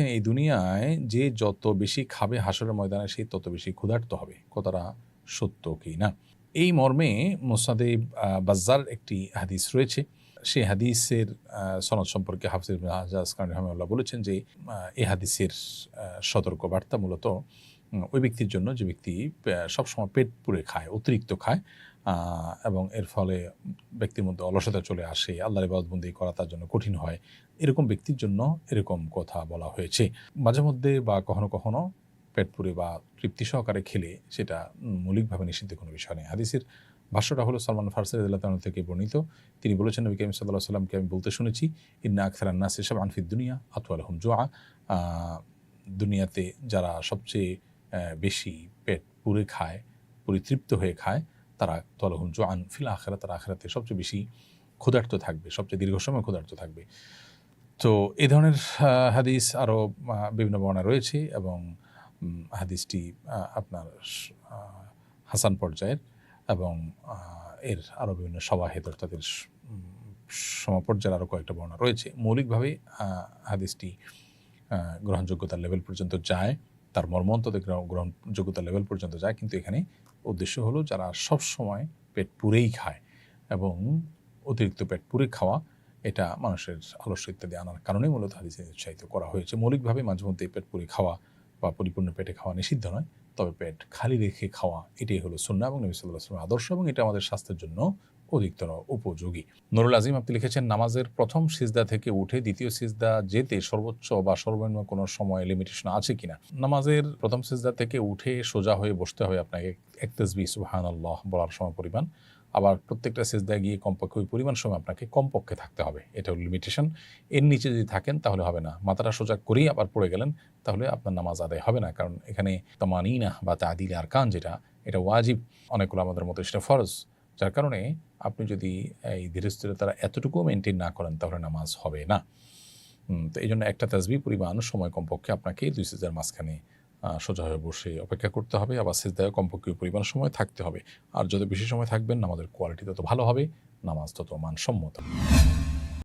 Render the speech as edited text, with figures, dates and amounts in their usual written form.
দেখেন এই দুনিয়ায় যে যত বেশি খাবে হাসরের ময়দানে সে তত বেশি ক্ষুধার্ত হবে। কথাটা সত্য কি না? এই মর্মে মুসনাদে বাজ্জার একটি হাদিস রয়েছে। সেই হাদিসের সনদ সম্পর্কে হাফিজ ইবনে হাজার আসকালানি রাহিমাহুল্লাহ বলেছেন যে এই হাদিসের সতর্কবার্তা মূলত ওই ব্যক্তির জন্য যে ব্যক্তি সবসময় পেট পুরে খায়, অতিরিক্ত খায় এবং এর ফলে ব্যক্তির মধ্যে অলসতা চলে আসে, আল্লাহর ইবাদতবন্দি করা তার জন্য কঠিন হয়। এরকম ব্যক্তির জন্য এরকম কথা বলা হয়েছে। মাঝে মধ্যে বা কখনো কখনো পেট পুরে বা তৃপ্তি সহকারে খেলে সেটা মৌলিকভাবে নিষিদ্ধ কোনো বিষয় নেই। হাদিসের ভাষ্যটা হলো সালমান ফারসি রাদিয়াল্লাহু তাআলা থেকে বর্ণিত। তিনি বলেছেন, নবী করিম সাল্লাল্লাহু আলাইহি ওয়াসাল্লামকে আমি বলতে শুনেছি, ইন্না আকসারান নাসি শাবআন ফিদ দুনিয়া আতওয়ালুহুম জুআ। দুনিয়াতে যারা সবচেয়ে বেশি পেট পুরে খায়, পরিতৃপ্ত হয়ে খায়, তারা তলহুম জোয়ান ফিল আখিরাত, তারা আখিরাতে সবচেয়ে বেশি ক্ষুধার্ত থাকবে, সবচেয়ে দীর্ঘ সময় ক্ষুধার্ত থাকবে। তো এই ধরনের হাদিস আরও বিভিন্ন বর্ণনা রয়েছে এবং হাদিসটি আপনার হাসান পর্যায়ের এবং এর আরও বিভিন্ন সওয়াহিদ অর্থাৎ এর সমপর্যায়ের আরও কয়েকটা বর্ণনা রয়েছে। মৌলিকভাবে হাদিসটি গ্রহণযোগ্যতার লেভেল পর্যন্ত যায়, তার মর্মন্ততে গ্রহণযোগ্যতার লেভেল পর্যন্ত যায়, কিন্তু এখানে উদ্দেশ্য হলো যারা সব সময় পেট পুরেই খায় এবং অতিরিক্ত পেট পুরে খাওয়া এটা মানুষের আলস্য ইত্যাদি আনার কারণে মূলত হাদিসে উৎসাহিত করা হয়েছে। মৌলিকভাবে মাঝে মধ্যে পেট পুরে খাওয়া বা পরিপূর্ণ পেটে খাওয়া নিষিদ্ধ নয়, তবে পেট খালি রেখে খাওয়া এটাই হলো সুন্নাহ এবং নবী সাল্লাল্লাহু আলাইহি ওয়াসাল্লামের আদর্শ এবং এটা আমাদের স্বাস্থ্যের জন্য অধিকতর উপযোগী। নুরুল আজিম আপনি লিখেছেন, নামাজের প্রথম সিজদা থেকে উঠে দ্বিতীয় সিজদা যেতে সর্বোচ্চ বা সর্বনিম্ন কোনো সময় লিমিটেশন আছে কিনা? নামাজের প্রথম সিজদা থেকে উঠে সোজা হয়ে বসতে হবে আপনাকে এক তাসবিহ সুবহানাল্লাহ বলার সময় পরিমাণ, আবার প্রত্যেকটা সিজদায় গিয়ে কমপক্ষে ওই পরিমাণ সময় আপনাকে কমপক্ষে থাকতে হবে, এটা হলো লিমিটেশন। এর নিচে যদি থাকেন তাহলে হবে না। মাথাটা সোজা করেই আবার পড়ে গেলেন তাহলে আপনার নামাজ আদায় হবে না, কারণ এখানে তামানিনা বা তাদিল আরকান যেটা, এটা ওয়াজিব, অনেকগুলো আমাদের মতো সেটা ফরজ, যার কারণে আপনি যদি এই ধীরস্থিরতারা এতটুকু মেনটেন না করেন তাহলে নামাজ হবে না। তো এই জন্য একটা তাসবিহ পরিমাণ সময় কমপক্ষে আপনাকে দুই সিজদার মাঝখানে সোজা হয়ে বসে অপেক্ষা করতে হবে, আবার সিজদায় কমপক্ষে পরিমাণ সময় থাকতে হবে। আর যত বেশি সময় থাকবেন নামাজের কোয়ালিটি তত ভালো হবে, নামাজ তত মানসম্মত।